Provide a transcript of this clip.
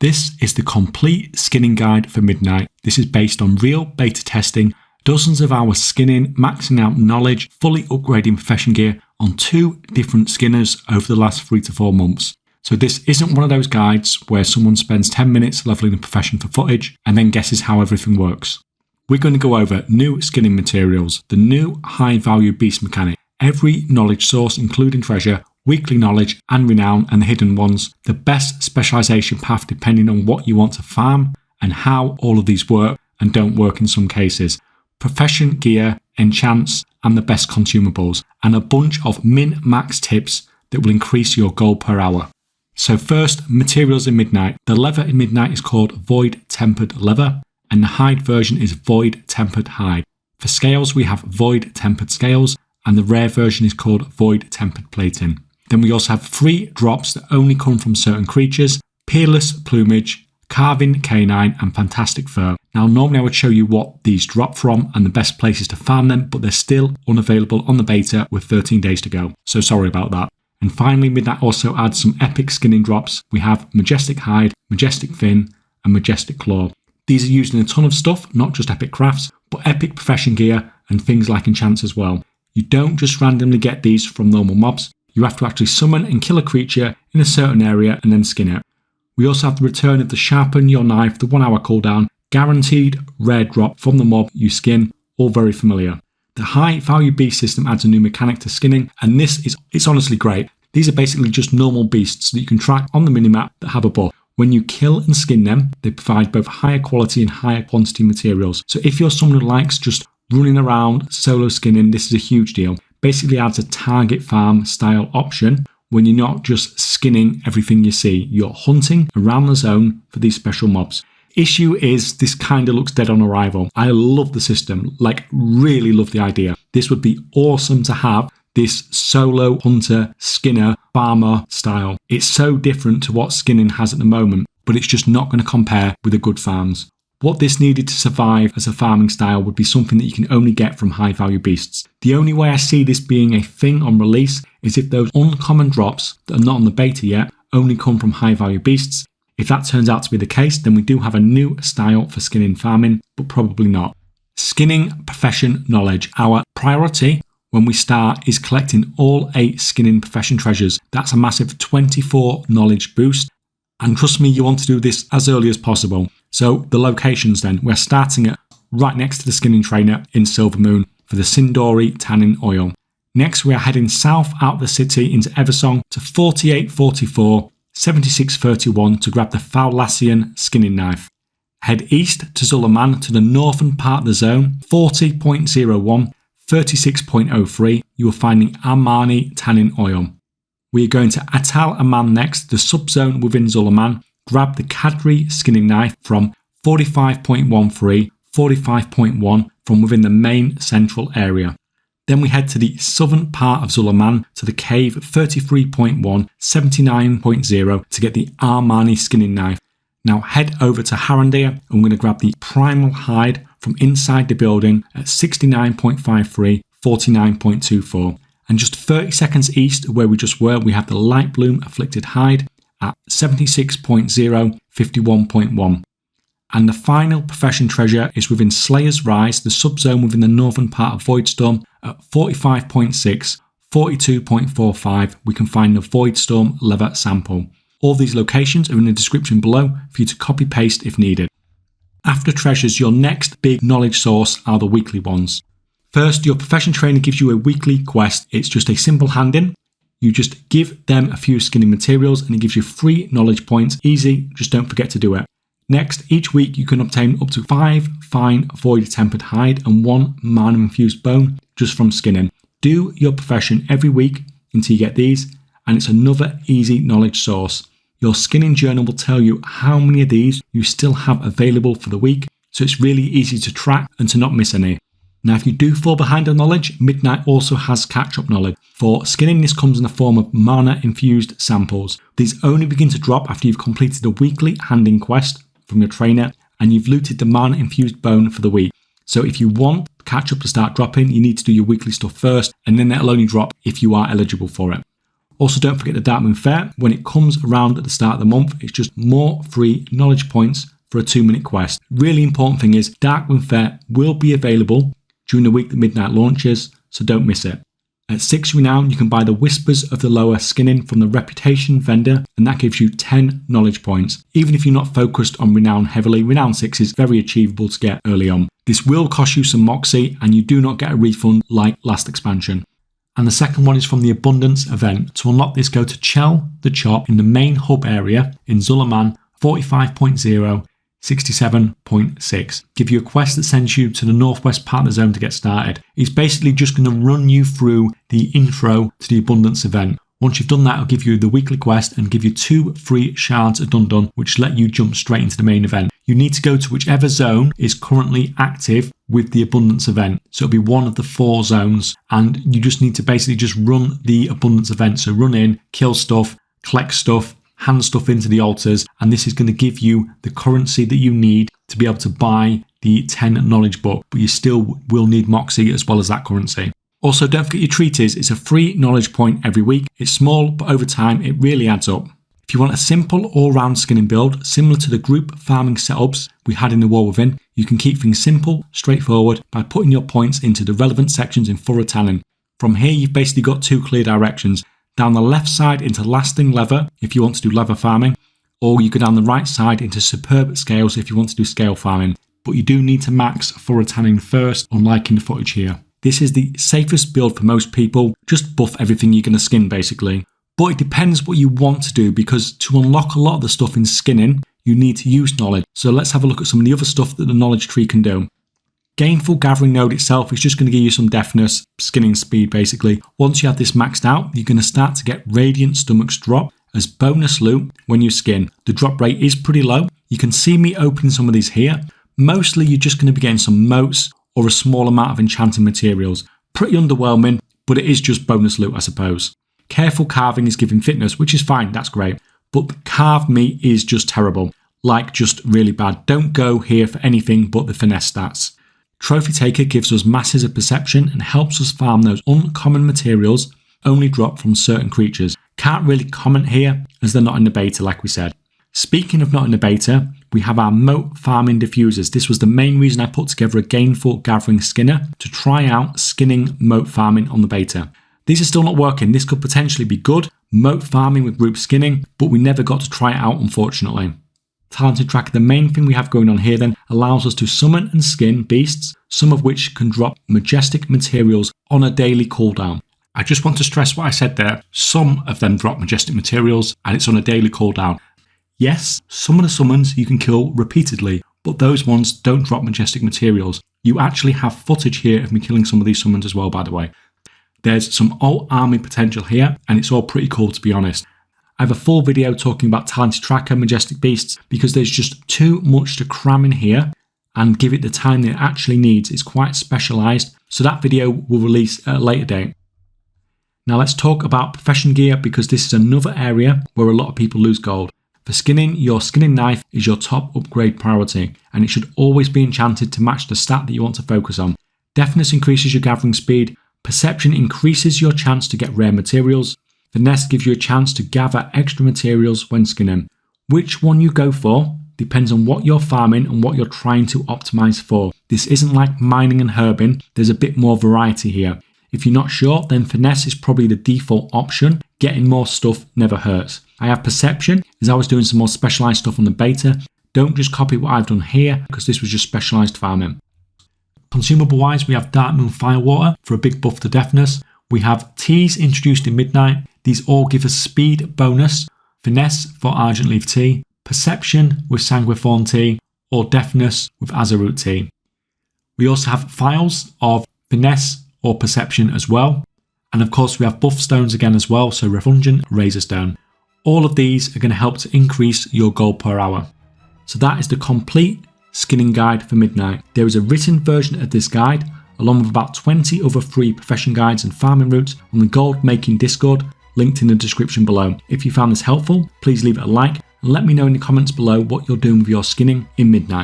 This is the complete skinning guide for Midnight. This is based on real beta testing, dozens of hours skinning, maxing out knowledge, fully upgrading profession gear on 2 different skinners over the last 3 to 4 months. So this isn't one of those guides where someone spends 10 minutes leveling a profession for footage and then guesses how everything works. We're going to go over new skinning materials, the new high value beast mechanic, every knowledge source including treasure, weekly knowledge and renown and the hidden ones, the best specialisation path depending on what you want to farm and how all of these work and don't work in some cases, profession gear, enchants and the best consumables, and a bunch of min-max tips that will increase your gold per hour. So first, materials in Midnight. The leather in Midnight is called Void Tempered Leather and the hide version is Void Tempered Hide. For scales we have Void Tempered Scales and the rare version is called Void Tempered Plating. Then we also have 3 drops that only come from certain creatures, Peerless Plumage, Carving Canine and Fantastic Fur. Now normally I would show you what these drop from and the best places to farm them, but they're still unavailable on the beta with 13 days to go, so sorry about that. And finally Midnight also adds some epic skinning drops. We have Majestic Hide, Majestic Fin and Majestic Claw. These are used in a ton of stuff, not just epic crafts, but epic profession gear and things like enchants as well. You don't just randomly get these from normal mobs, you have to actually summon and kill a creature in a certain area and then skin it. We also have the return of the Sharpen Your Knife, the 1 hour cooldown, guaranteed rare drop from the mob you skin, all very familiar. The high value beast system adds a new mechanic to skinning and it's honestly great. These are basically just normal beasts that you can track on the minimap that have a buff. When you kill and skin them, they provide both higher quality and higher quantity materials. So if you're someone who likes just running around solo skinning, this is a huge deal. Basically adds a target farm style option when you're not just skinning everything you see. You're hunting around the zone for these special mobs. Issue is this kind of looks dead on arrival. I love the system, like really love the idea. This would be awesome to have this solo hunter, skinner, farmer style. It's so different to what skinning has at the moment, but it's just not going to compare with the good farms. What this needed to survive as a farming style would be something that you can only get from high value beasts. The only way I see this being a thing on release is if those uncommon drops that are not on the beta yet only come from high value beasts. If that turns out to be the case, then we do have a new style for skinning farming, but probably not. Skinning profession knowledge. Our priority when we start is collecting all 8 skinning profession treasures. That's a massive 24 knowledge boost. And trust me, you want to do this as early as possible. So the locations then, we're starting at right next to the skinning trainer in Silvermoon for the Amani Tanning Oil. Next we are heading south out of the city into Eversong to 4844, 7631 to grab the Thalassian skinning knife. Head east to Zul'Aman to the northern part of the zone, 40.01, 36.03, you are finding Amani Tanning Oil. We are going to Atal'Aman next, the subzone within Zul'Aman. Grab the Cadre skinning knife from 45.13, 45.1 from within the main central area. Then we head to the southern part of Zul'Aman to the cave 33.1, 79.0 to get the Amani skinning knife. Now head over to Harandar and we're going to grab the Primal Hide from inside the building at 69.53, 49.24. And just 30 seconds east of where we just were, we have the Lightbloom Afflicted Hide at 76.0, 51.1. And the final profession treasure is within Slayer's Rise, the subzone within the northern part of Voidstorm at 45.6, 42.45. We can find the Voidstorm leather sample. All these locations are in the description below for you to copy paste if needed. After treasures, your next big knowledge source are the weekly ones. First, your profession trainer gives you a weekly quest. It's just a simple hand-in. You just give them a few skinning materials and it gives you 3 knowledge points. Easy, just don't forget to do it. Next, each week you can obtain up to 5 fine void tempered hide and 1 mana infused bone just from skinning. Do your profession every week until you get these, and it's another easy knowledge source. Your skinning journal will tell you how many of these you still have available for the week, so it's really easy to track and to not miss any. Now if you do fall behind on knowledge, Midnight also has catch-up knowledge. For skinning, this comes in the form of mana-infused samples. These only begin to drop after you've completed a weekly handing quest from your trainer and you've looted the mana-infused bone for the week. So if you want catch-up to start dropping, you need to do your weekly stuff first, and then that'll only drop if you are eligible for it. Also, don't forget the Darkmoon Fair. When it comes around at the start of the month, it's just more free knowledge points for a 2-minute quest. Really important thing is Darkmoon Fair will be available during the week that Midnight launches, so don't miss it. At 6 renown, you can buy the Whispers of the Lower skinning from the Reputation vendor, and that gives you 10 knowledge points. Even if you're not focused on renown heavily, renown 6 is very achievable to get early on. This will cost you some moxie, and you do not get a refund like last expansion. And the second one is from the Abundance event. To unlock this, go to Chell the Chop in the main hub area in Zul'Aman 45.0. 67.6. Give you a quest that sends you to the northwest part of the zone to get started. It's basically just going to run you through the intro to the Abundance event. Once you've done that, it'll give you the weekly quest and give you 2 free shards of Dun which let you jump straight into the main event. You need to go to whichever zone is currently active with the Abundance event. So it'll be one of the 4 zones, and you just need to basically just run the Abundance event. So run in, kill stuff, collect stuff, hand stuff into the altars, and this is going to give you the currency that you need to be able to buy the 10 knowledge book, but you still will need moxie as well as that currency. Also, don't forget your treaties. It's a free knowledge point every week. It's small, but over time it really adds up. If you want a simple all-round skinning build similar to the group farming setups we had in the War Within, you can keep things simple, straightforward by putting your points into the relevant sections in Thorough Tanning. From here, you've basically got 2 clear directions. Down the left side into Lasting Leather if you want to do leather farming, or you go down the right side into Superb Scales if you want to do scale farming. But you do need to max Thorough Tanning first, unlike in the footage here. This is the safest build for most people, just buff everything you're going to skin basically. But it depends what you want to do, because to unlock a lot of the stuff in skinning, you need to use knowledge. So let's have a look at some of the other stuff that the knowledge tree can do. Gainful Gathering Node itself is just going to give you some deafness, skinning speed basically. Once you have this maxed out, you're going to start to get Radiant Stomachs drop as bonus loot when you skin. The drop rate is pretty low. You can see me opening some of these here. Mostly you're just going to be getting some motes or a small amount of enchanting materials. Pretty underwhelming, but it is just bonus loot I suppose. Careful Carving is giving fitness, which is fine, that's great. But the carved meat is just terrible. Like just really bad. Don't go here for anything but the finesse stats. Trophy Taker gives us masses of perception and helps us farm those uncommon materials only drop from certain creatures. Can't really comment here as they're not in the beta like we said. Speaking of not in the beta, we have our moat farming diffusers. This was the main reason I put together a Gainful Gathering Skinner to try out skinning moat farming on the beta. These are still not working. This could potentially be good, moat farming with group skinning, but we never got to try it out unfortunately. Talented Tracker, the main thing we have going on here then, allows us to summon and skin beasts, some of which can drop Majestic materials on a daily cooldown. I just want to stress what I said there. Some of them drop Majestic materials and it's on a daily cooldown. Yes, some of the summons you can kill repeatedly, but those ones don't drop Majestic materials. You actually have footage here of me killing some of these summons as well, by the way. There's some alt army potential here, and it's all pretty cool to be honest. I have a full video talking about Talented Tracker Majestic Beasts because there's just too much to cram in here and give it the time that it actually needs. It's quite specialised, so that video will release at a later date. Now let's talk about profession gear because this is another area where a lot of people lose gold. For skinning, your skinning knife is your top upgrade priority, and it should always be enchanted to match the stat that you want to focus on. Deafness increases your gathering speed, perception increases your chance to get rare materials, finesse gives you a chance to gather extra materials when skinning. Which one you go for depends on what you're farming and what you're trying to optimize for. This isn't like mining and herbing, there's a bit more variety here. If you're not sure, then finesse is probably the default option. Getting more stuff never hurts. I have perception as I was doing some more specialized stuff on the beta. Don't just copy what I've done here because this was just specialized farming. Consumable wise, we have Darkmoon Firewater for a big buff to deafness. We have teas introduced in Midnight. These all give us speed bonus, finesse for Argent Leaf Tea, perception with Sanguiform Tea, or deafness with Azerut Tea. We also have files of finesse or perception as well. And of course we have buff stones again as well, so Refulgent, Razor Stone. All of these are going to help to increase your gold per hour. So that is the complete skinning guide for Midnight. There is a written version of this guide along with about 20 other free profession guides and farming routes on the Gold Making Discord, linked in the description below. If you found this helpful, please leave it a like and let me know in the comments below what you're doing with your skinning in Midnight.